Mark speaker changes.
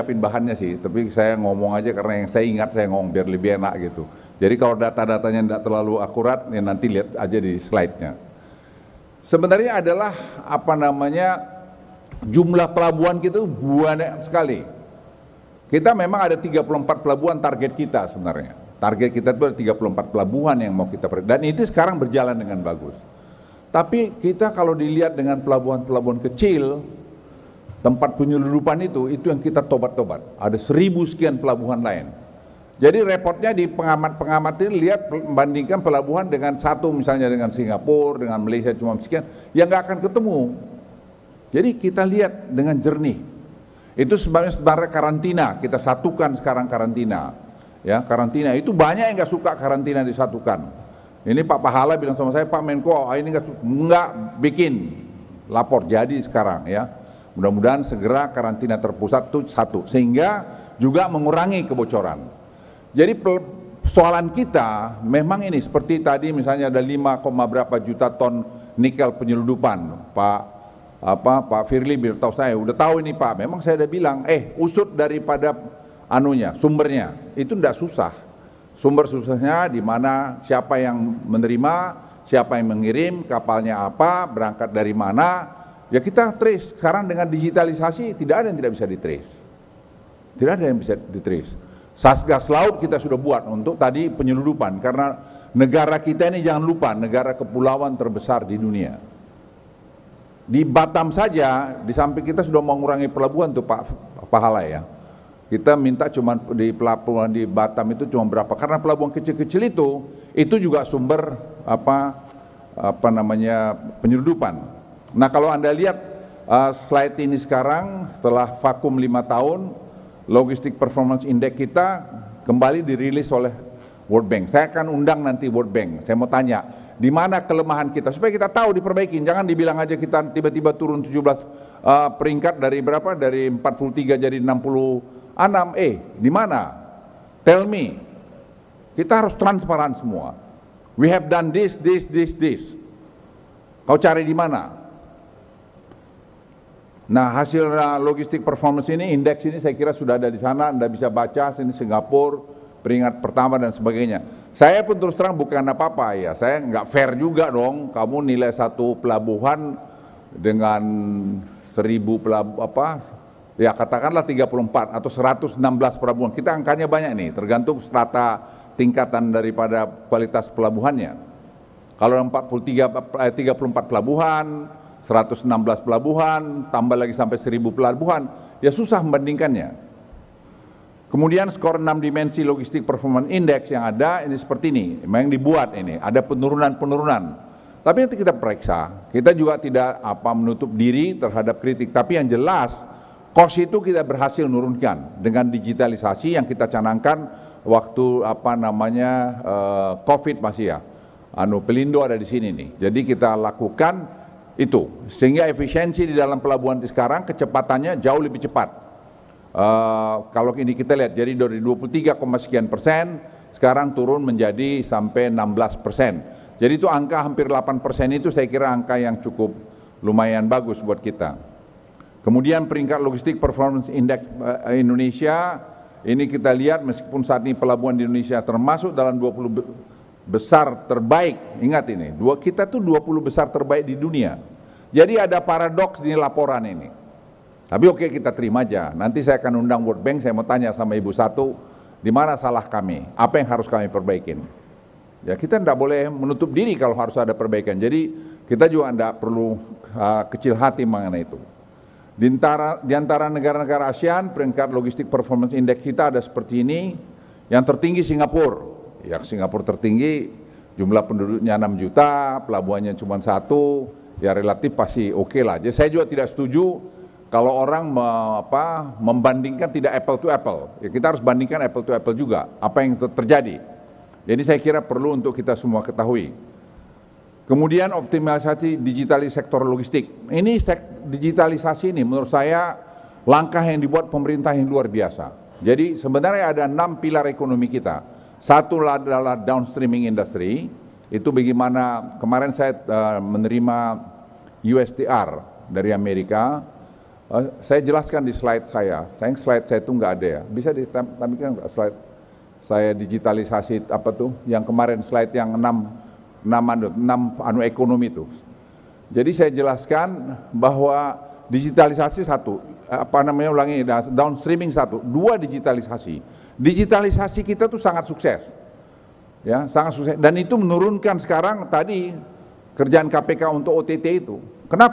Speaker 1: siapin bahannya sih, tapi saya ngomong aja karena yang saya ingat saya ngomong biar lebih enak gitu. Jadi kalau data-datanya tidak terlalu akurat, ya nanti lihat aja di slide-nya. Sebenarnya adalah apa namanya, jumlah pelabuhan kita banyak sekali. Kita memang ada 34 pelabuhan target kita sebenarnya. Target kita itu ada 34 pelabuhan yang mau kita dan itu sekarang berjalan dengan bagus. Tapi kita kalau dilihat dengan pelabuhan-pelabuhan kecil, tempat penyeludupan itu yang kita tobat-tobat. Ada 1000 sekian pelabuhan lain. Jadi repotnya di pengamat-pengamat ini lihat membandingkan pelabuhan dengan satu misalnya dengan Singapura, dengan Malaysia cuma sekian, yang nggak akan ketemu. Jadi kita lihat dengan jernih. Itu sebabnya sebenarnya karantina, kita satukan sekarang karantina. Ya, karantina itu banyak yang nggak suka karantina disatukan. Ini Pak Pahala bilang sama saya, Pak Menko, ini nggak bikin lapor jadi sekarang ya. Mudah-mudahan segera karantina terpusat itu satu, sehingga juga mengurangi kebocoran. Jadi persoalan kita memang ini seperti tadi misalnya ada 5, berapa juta ton nikel penyeludupan. Pak Firly beritahu saya, udah tahu ini Pak, memang saya udah bilang, usut daripada sumbernya, itu tidak susah. Sumber susahnya di mana, siapa yang menerima, siapa yang mengirim, kapalnya apa, berangkat dari mana, ya kita trace. Sekarang dengan digitalisasi tidak ada yang tidak bisa di-trace. Tidak ada yang bisa di-trace. Satgas Laut kita sudah buat untuk tadi penyeludupan, karena negara kita ini jangan lupa negara kepulauan terbesar di dunia. Di Batam saja, di samping kita sudah mengurangi pelabuhan tuh Pak Pahala ya. Kita minta cuma di pelabuhan di Batam itu cuma berapa? Karena pelabuhan kecil-kecil itu juga sumber penyeludupan. Nah kalau Anda lihat slide ini sekarang setelah vakum 5 tahun, Logistic Performance Index kita kembali dirilis oleh World Bank. Saya akan undang nanti World Bank. Saya mau tanya, di mana kelemahan kita supaya kita tahu diperbaikin. Jangan dibilang aja kita tiba-tiba turun 17 peringkat dari berapa? Dari 43 jadi 66. Di mana? Tell me. Kita harus transparan semua. We have done this. Kau cari di mana? Nah, hasil logistik performance ini, indeks ini saya kira sudah ada di sana, Anda bisa baca, sini Singapura, peringkat pertama dan sebagainya. Saya pun terus terang bukan apa-apa ya, saya nggak fair juga dong, kamu nilai satu pelabuhan dengan 1000 pelabuhan, ya katakanlah 34 atau 116 pelabuhan, kita angkanya banyak nih, tergantung strata tingkatan daripada kualitas pelabuhannya. Kalau 34 pelabuhan, 116 pelabuhan, tambah lagi sampai 1000 pelabuhan, ya susah membandingkannya. Kemudian skor 6 dimensi logistik performance index yang ada ini seperti ini, memang dibuat ini, ada penurunan-penurunan. Tapi nanti kita periksa, kita juga tidak menutup diri terhadap kritik, tapi yang jelas cost itu kita berhasil menurunkan dengan digitalisasi yang kita canangkan waktu COVID masih ya. Pelindo ada di sini nih. Jadi kita lakukan itu sehingga efisiensi di dalam pelabuhan sekarang kecepatannya jauh lebih cepat. Kalau ini kita lihat jadi dari 23, sekian persen sekarang turun menjadi sampai 16%. Jadi itu angka hampir 8% itu saya kira angka yang cukup lumayan bagus buat kita. Kemudian peringkat logistik performance index Indonesia ini kita lihat meskipun saat ini pelabuhan di Indonesia termasuk dalam 20 besar terbaik, ingat ini, kita tuh 20 besar terbaik di dunia. Jadi ada paradoks di laporan ini. Tapi oke, kita terima aja. Nanti saya akan undang World Bank, saya mau tanya sama Ibu Satu, di mana salah kami, apa yang harus kami perbaikin. Ya kita tidak boleh menutup diri kalau harus ada perbaikan. Jadi kita juga tidak perlu kecil hati mengenai itu. Di antara negara-negara ASEAN, peringkat logistik performance index kita ada seperti ini. Yang tertinggi Singapura. Ya Singapura tertinggi, jumlah penduduknya 6 juta, pelabuhannya cuma 1, ya relatif pasti oke lah. Jadi saya juga tidak setuju kalau orang membandingkan tidak apple to apple. Ya kita harus bandingkan apple to apple juga, apa yang terjadi. Jadi saya kira perlu untuk kita semua ketahui. Kemudian optimalisasi digitalisasi sektor logistik. Ini digitalisasi ini menurut saya langkah yang dibuat pemerintah yang luar biasa. Jadi sebenarnya ada 6 pilar ekonomi kita. Satu adalah downstreaming industry, itu bagaimana kemarin saya menerima USTR dari Amerika, Saya jelaskan di slide saya. Sayang slide saya itu nggak ada ya. Bisa ditampilkan nggak slide saya digitalisasi apa tuh? Yang kemarin slide yang 6 ekonomi itu. Jadi saya jelaskan bahwa digitalisasi satu, downstreaming satu, dua digitalisasi. Digitalisasi kita tuh sangat sukses. Ya, sangat sukses dan itu menurunkan sekarang tadi kerjaan KPK untuk OTT itu. Kenapa?